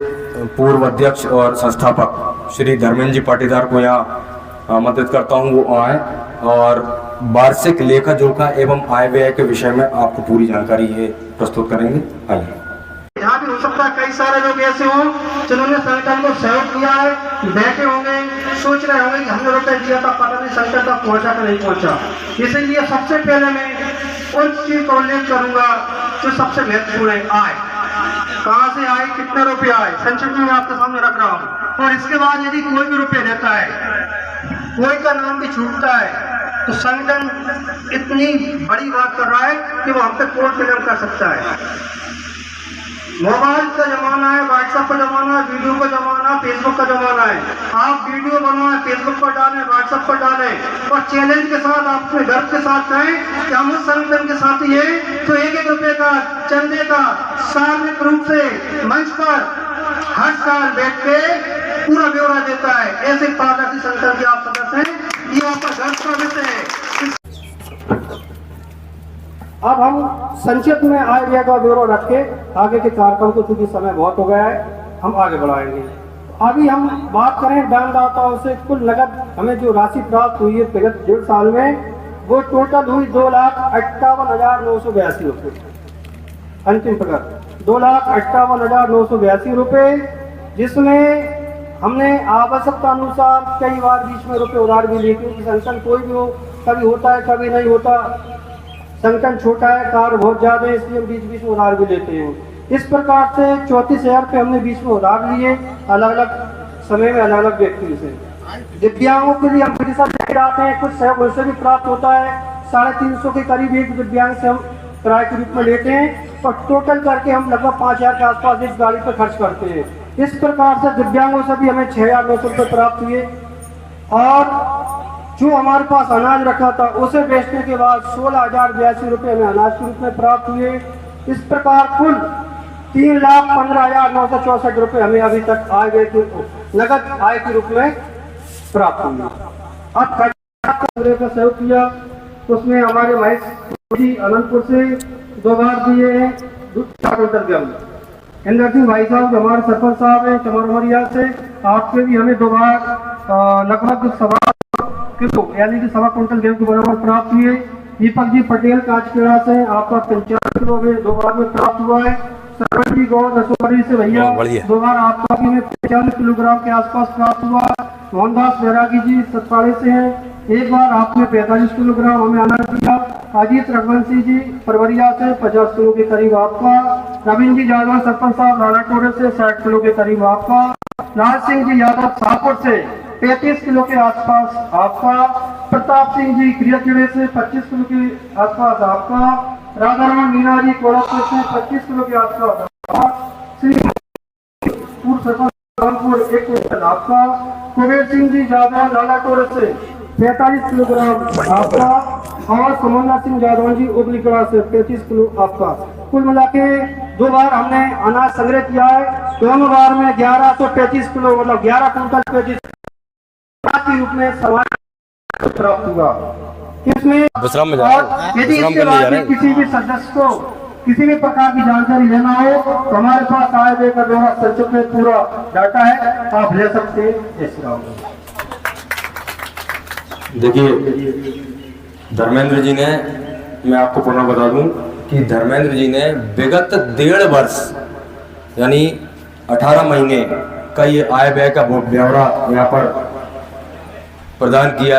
पूर्व अध्यक्ष और संस्थापक श्री धर्मेंद्र जी पाटीदार को यहाँ आमंत्रित करता हूँ, वो आए और वार्षिक लेखा जोखा एवं आय व्यय के विषय में आपको पूरी जानकारी ये प्रस्तुत करेंगे। आइए। यहाँ भी हो सकता है कई सारे लोग ऐसे हों जिन्होंने संगठन को सहयोग किया है, बैठे होंगे, सोच रहे होंगे कि हमने रुपये दिया था, पता नहीं संगठन तक पहुँचा कि नहीं पहुँचा। इसीलिए सबसे पहले मैं उस चीज का उल्लेख करूंगा जो सबसे महत्वपूर्ण है, आय। कहाँ से आए, कितने रुपये आए, संक्षिप्त में आपके सामने रख रहा हूँ। और इसके बाद यदि कोई भी रुपये देता है, कोई का नाम भी छूटता है, तो संगठन इतनी बड़ी बात कर रहा है कि वो हम पे कोर्ट क्लेम कर सकता है। मोबाइल का जमाना है, व्हाट्सएप का जमाना है, वीडियो का जमाना है, फेसबुक का जमाना है। आप वीडियो बनाएं, फेसबुक पर डालें, व्हाट्सएप पर डालें और चैलेंज के साथ, अपने गर्व के साथ कहें कि हम उस संगठन के साथ ही है तो 1-1 रुपये का चंदे का सार्वजनिक रूप से मंच पर हर साल बैठ के पूरा ब्यौरा देता है। ऐसे पारदर्शी संगठन के आप सदस्य हैं, ये आपका गर्व का विषय है। अब हम संक्षिप्त में आय व्यय का ब्यौरा रख के आगे के कार्यक्रम को, चूंकि समय बहुत हो गया है, हम आगे बढ़ाएंगे। अभी हम बात करें दानदाताओं से कुल नगद हमें जो राशि प्राप्त हुई है विगत 1.5 साल में, वो टोटल हुई 2,58,982 रुपये। अंतिम प्रगत 2,58,982 रुपये, जिसमें हमने आवश्यकता अनुसार कई बार बीच में रुपये उधार भी लिए, क्योंकि संगठन कोई भी हो, कभी होता है कभी नहीं होता। संगठन छोटा है, कार्य बहुत ज्यादा है, इसलिए हम बीच में उधार भी लेते हैं। इस प्रकार से 34,000 रुपये हमने बीच में उधार लिए, अलग अलग समय में अलग अलग व्यक्ति से। दिव्यांगों के लिए हम परिषद लेकर आते हैं, कुछ सहयोग उनसे भी प्राप्त होता है। 350 के करीब एक दिव्यांग से हम किराए के रूप में लेते हैं और टोटल करके हम लगभग 5,000 के आसपास इस गाड़ी पर खर्च करते हैं। इस प्रकार से दिव्यांगों से भी हमें 6,900 रुपये प्राप्त हुए और जो हमारे पास अनाज रखा था उसे बेचने के बाद 16,082 रुपये हमें अनाज के रूप में प्राप्त हुए। इस प्रकार कुल 3,15,964 रुपये हमें अभी तक आय व्यय के नगद आय के रूप में प्राप्त हुए। अब का सहयोग किया, उसमें हमारे महेश जी अनंतपुर से 2 बार दिए हैं 4 क्विंटल गेहूं। इंदर सिंह भाई साहब हमारे सरपंच साहब हैं चमरमरिया से, आपसे भी हमें 2 बार लगभग 1.25 किलो यानी कि 1.25 क्विंटल गेहूं के बराबर प्राप्त हुए। दीपक जी पटेल कांचखेड़ा से आपका 55 किलो में 2 बार में प्राप्त हुआ है। सरपंच जी गौर रसोरी से भैया 2 बार आपका भी 45 किलोग्राम के आसपास प्राप्त हुआ। मोहनदास बैरागी जी सतपाड़े से हैं, 1 बार आपने 45 किलोग्राम हमें अनाज दिया। अजीत रघुवंशी जी परवरिया से 50 किलो के करीब आपका। रविंद्र जी यादव सरपंच साहब नानाटोरे से 60 किलो के करीब आपका। राज सिंह जी यादव शाहपुर से 35 किलो के आसपास आपका। प्रताप सिंह जी क्रियाखेड़े से 25 किलो के आसपास आपका। राधाराम मीना जी कोड़ापुर से 25 किलो के आसपास आपका। श्री पूर्व सरपंच 1 क्विंटल आपका। कुबेर सिंह जी यादव लालाटोरे से 45 किलोग्राम आपका और सुमंदा सिंह यादव जी उबलीकड़ा से 35 किलो आपका। कुल मिला के 2 बार हमने अनाज संग्रह किया है। दोनों बार में 1135 किलो मतलब 11 क्विंटल 35 के रूप में समाज प्राप्त हुआ। इसमें यदि इसके बाद में किसी भी सदस्य को किसी भी प्रकार की जानकारी लेना हो तो हमारे पास आय व्यय का ब्यौरा संक्षिप्त में पूरा डाटा है, आप ले सकते हैं। देखिए धर्मेंद्र जी ने, मैं आपको पुनः बता दूं कि धर्मेंद्र जी ने विगत 1.5 वर्ष यानी 18 महीने का ये आय व्यय का ब्यौरा यहाँ पर प्रदान किया।